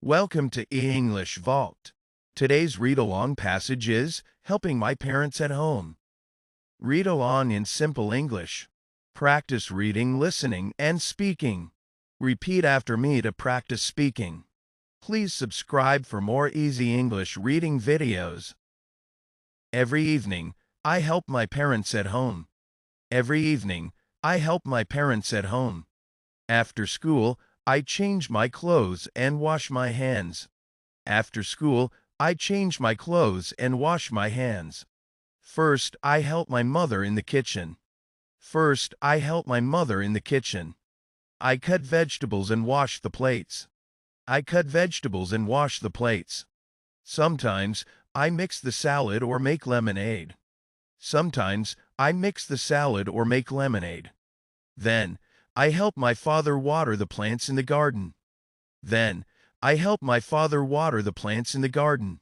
Welcome to EenglishVault. Today's read-along passage is Helping My Parents at Home. Read along in simple English. Practice reading, listening, and speaking. Repeat after me to practice speaking. Please subscribe for more easy English reading videos. Every evening, I help my parents at home. Every evening, I help my parents at home. After school, I change my clothes and wash my hands. After school, I change my clothes and wash my hands. First, I help my mother in the kitchen. First, I help my mother in the kitchen. I cut vegetables and wash the plates. I cut vegetables and wash the plates. Sometimes, I mix the salad or make lemonade. Sometimes, I mix the salad or make lemonade. Then, I help my father water the plants in the garden. Then, I help my father water the plants in the garden.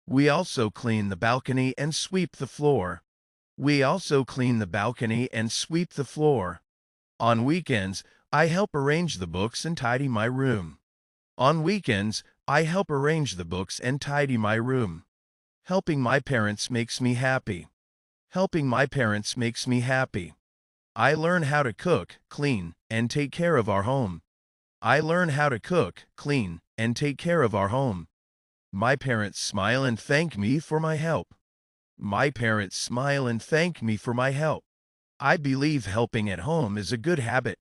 We also clean the balcony and sweep the floor. We also clean the balcony and sweep the floor. On weekends, I help arrange the books and tidy my room. On weekends, I help arrange the books and tidy my room. Helping my parents makes me happy. Helping my parents makes me happy. I learn how to cook, clean, and take care of our home. I learn how to cook, clean, and take care of our home. My parents smile and thank me for my help. My parents smile and thank me for my help. I believe helping at home is a good habit.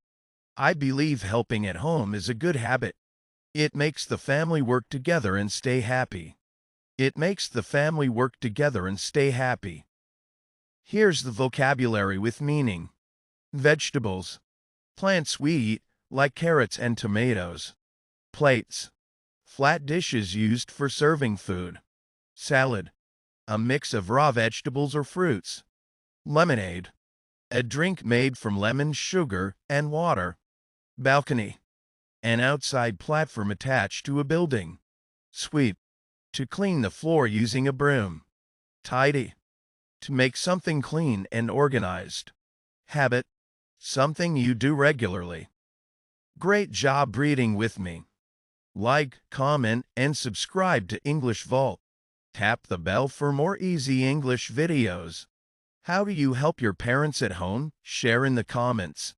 I believe helping at home is a good habit. It makes the family work together and stay happy. It makes the family work together and stay happy. Here's the vocabulary with meaning. Vegetables. Plants we eat, like carrots and tomatoes. Plates. Flat dishes used for serving food. Salad. A mix of raw vegetables or fruits. Lemonade. A drink made from lemon, sugar, and water. Balcony. An outside platform attached to a building. Sweep. To clean the floor using a broom. Tidy. To make something clean and organized. Habit. Something you do regularly. Great job reading with me. Like, comment, and subscribe to EenglishVault. Tap the bell for more easy English videos. How do you help your parents at home? Share in the comments.